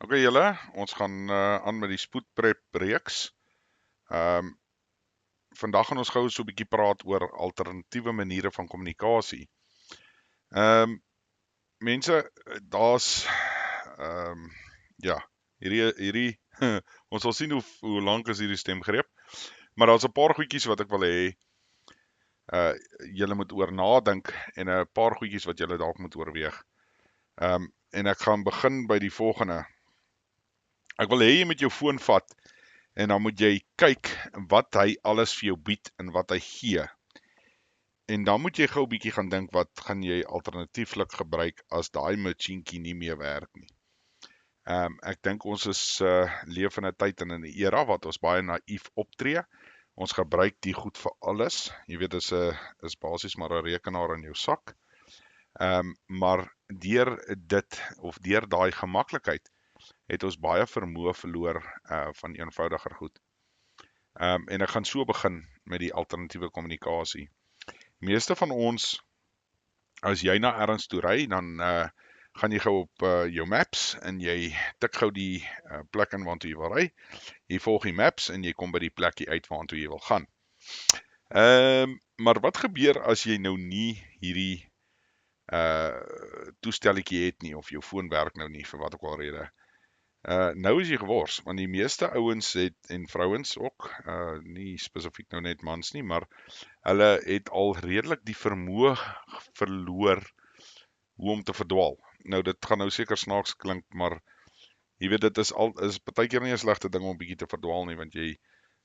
Okay julle, ons gaan aan met die spoedprep reeks. Vandag gaan ons gou so 'n bietjie praat oor alternatiewe maniere van kommunikasie. Mense, daar's ja, hierdie ons sal sien hoe lank is hierdie stemgreep, maar daar's 'n paar goedjies wat ek wil hê julle moet oor nadink en 'n paar goedjies wat julle dalk moet oorweeg. En ek gaan begin by die volgende. Ek wil hê jy moet jou foon vat en dan moet jy kyk wat hy alles vir jou bied en wat hy gee. En dan moet jy gou 'n bietjie gaan dink wat gaan jy alternatieflik gebruik as daai masjienkie nie meer werk nie. Ek dink ons is leef in 'n tyd en in 'n era wat ons baie naïef optree. Ons gebruik die goed vir alles. Jy weet is basies maar 'n rekenaar in jou sak. Maar deur dit of deur daai gemaklikheid het ons baie vermoë verloor van eenvoudiger goed. En ek gaan so begin met die alternatiewe kommunikasie. Meeste van ons, as jy na ergens toe ry, dan gaan jy gou op jou maps en jy tik gou die plek in waartoe jy wil ry. Jy volg die maps en jy kom by die plekkie uit waartoe jy wil gaan. Maar wat gebeur as jy nou nie hierdie toestelletjie het nie, of jou foon werk nou nie, vir wat ook al rede? Nou is jy gewors, want die meeste ouens het, en vrouens ook, nie spesifiek nou net mans nie, maar hulle het al redelik die vermoë verloor hoe om te verdwaal. Nou dit gaan nou seker snaaks klink, maar jy weet dit is partykeer nie 'n slegte ding om bietjie te verdwaal nie, want jy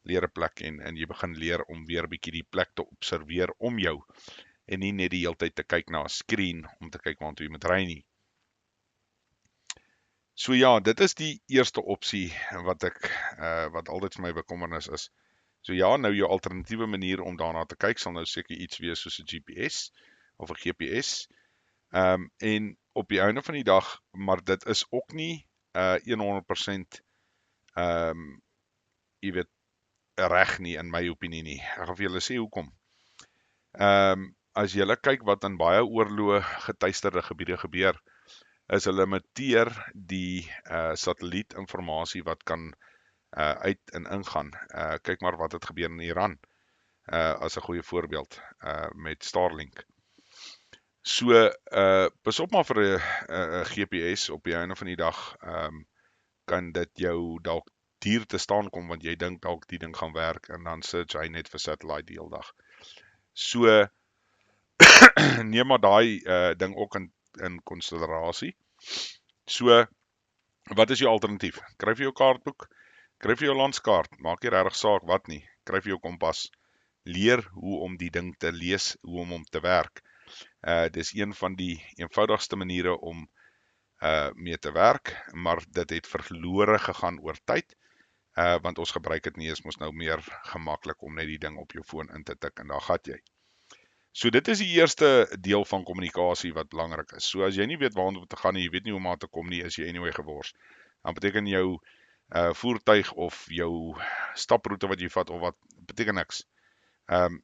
leer 'n plek en jy begin leer om weer bietjie die plek te observeer om jou en nie net die hele tyd te kyk na 'n skerm om te kyk waartoe jy moet ry nie. So ja, dit is die eerste opsie wat altyd vir my bekommernis is. So ja, nou jou alternatiewe manier om daarna te kyk sal nou seker iets wees soos 'n GPS of 'n GPS. En op die einde van die dag, maar dit is ook nie 100% jy weet reg nie in my opinie nie. Ek gaan vir julle sê hoekom. As julle kyk wat in baie oorloë getuisterde gebiede gebeur, is hulle imiteer die satellietinformasie wat kan uit en ingaan. Kyk maar wat het gebeur in Iran, as 'n goeie voorbeeld, met Starlink. So, pas op maar vir 'n GPS op die einde van die dag, kan dit jou dalk duur te staan kom, want jy dink dalk die ding gaan werk, en dan search hy net vir satellite die hele dag. So, neem maar daai ding ook in konsiderasie. So, wat is jou alternatief? Kry vir jou kaartboek, kry vir jou landskaart, maak nie regtig saak wat nie, kry vir jou kompas, leer hoe om die ding te lees, hoe om te werk. Dis een van die eenvoudigste maniere om mee te werk, maar dit het verlore gegaan oor tyd, want ons gebruik dit nie, is mos nou meer gemaklik om net die ding op jou foon in te tik en daar gat jy. So dit is die eerste deel van kommunikasie wat belangrik is. So as jy nie weet waar om te gaan nie, jy weet nie hoe om aan te kom nie, is jy anyway gewors. Dan beteken jou voertuig of jou staproete wat jy vat of wat, beteken niks.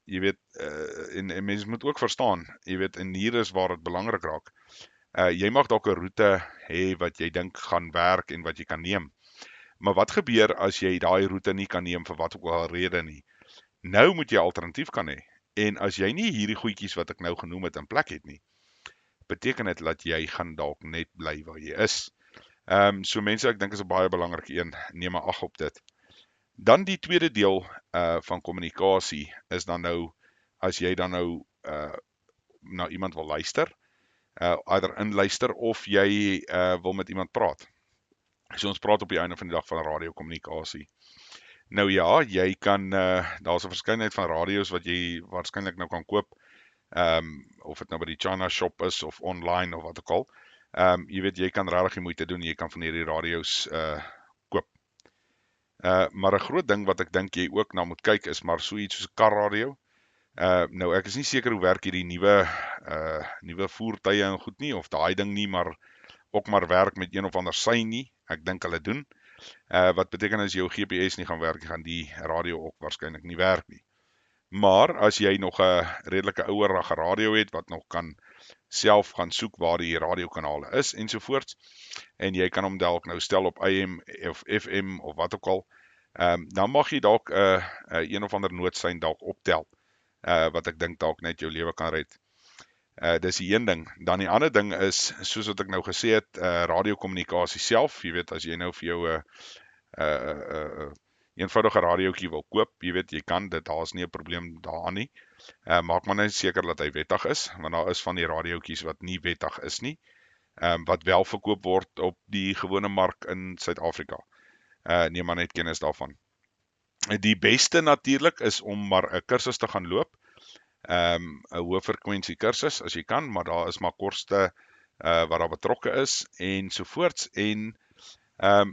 Jy weet, en mense moet ook verstaan, jy weet, en hier is waar dit belangrik raak. Jy mag dalk 'n roete hê wat jy dink gaan werk en wat jy kan neem. Maar wat gebeur as jy daai roete nie kan neem vir wat ook al rede nie? Nou moet jy alternatief kan hê. En as jy nie hierdie goedjies wat ek nou genoem het in plek het nie, beteken dit dat jy gaan dalk net bly waar jy is. So mense, ek dink is 'n baie belangrike een, neem maar ag op dit. Dan die tweede deel van kommunikasie is dan nou, as jy dan nou na iemand wil luister, either inluister of jy wil met iemand praat. So ons praat op die einde van die dag van radiokommunikasie. Nou ja, jy kan, daar's 'n verskeidenheid van radio's wat jy waarskynlik nou kan koop, of dit nou by die China shop is, of online, of wat ook al. Jy weet, jy kan regtig die moeite doen, jy kan van hierdie radio's koop. Maar 'n groot ding wat ek dink jy ook na moet kyk is maar so iets soos 'n karradio. Nou ek is nie seker hoe werk hierdie nuwe voertuie en goed nie, of daai ding nie, maar ook maar werk met een of ander sein nie. Ek dink hulle doen. Wat beteken as jou GPS nie gaan werk, gaan die radio ook waarskynlik nie werk nie. Maar as jy nog 'n redelike ouerige radio het wat nog kan self gaan soek waar die radiokanale is ensovoorts, en jy kan hom dalk nou stel op AM of FM of wat ook al. Dan mag jy dalk een of ander noodsein dalk optel, wat ek dink dalk net jou lewe kan red. Dis die een ding. Dan die ander ding is, soos wat ek nou gesê het, radiokommunikasie self. Jy weet, as jy nou vir jou eenvoudige radiootjie wil koop, jy weet, jy kan dit, daar is nie 'n probleem daaraan nie. Maak maar net seker dat hy wettig is, want daar is van die radiootjies wat nie wettig is nie, wat wel verkoop word op die gewone mark in Suid-Afrika. Neem maar net kennis daarvan. Die beste natuurlik is om maar 'n kursus te gaan loop, 'n hoë frekwensie kursus as jy kan, maar daar is maar koste wat daar betrokke is ensovoorts,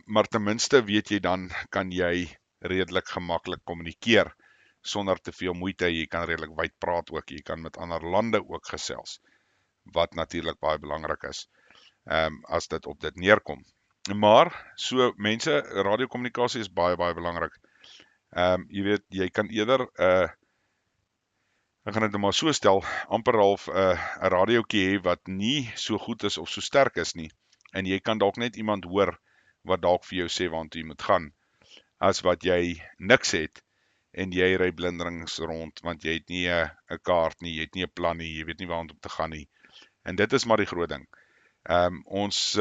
maar ten minste weet jy dan kan jy redelik gemaklik kommunikeer sonder te veel moeite. Jy kan redelik wyd praat ook, jy kan met ander lande ook gesels, wat natuurlik baie belangrik is, as dit op dit neerkom. Maar, so mense, radiokommunikasie is baie belangrik. Jy weet, jy kan eerder, ek gaan dit maar so stel, amper half 'n radiootjie hê wat nie so goed is of so sterk is nie, en jy kan dalk net iemand hoor wat dalk vir jou sê waartoe jy moet gaan, as wat jy niks het, en jy ry blinderings rond, want jy het nie 'n kaart nie, jy het nie 'n plan nie, jy weet nie waar om te gaan nie. En dit is maar die groot ding. Ons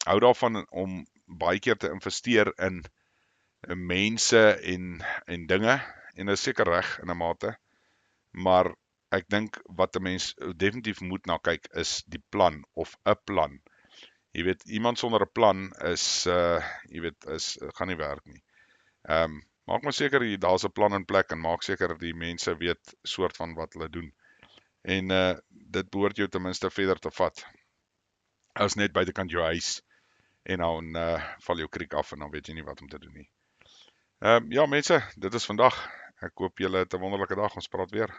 hou daarvan om baie keer te investeer in mense en dinge, en dit is seker reg in 'n mate, maar ek dink wat 'n mens definitief moet na kyk is die plan, of 'n plan. Jy weet, iemand sonder 'n plan is, jy weet, gaan nie werk nie. Maak maar seker daar's 'n plan in plek, en maak seker die mense weet soort van wat hulle doen. En dit behoort jou ten minste verder te vat, as net buitekant jou huis, en dan val jou kriek af, en dan weet jy nie wat om te doen nie. Ja mense, dit is vandag. Ek hoop julle het 'n wonderlike dag, ons praat weer.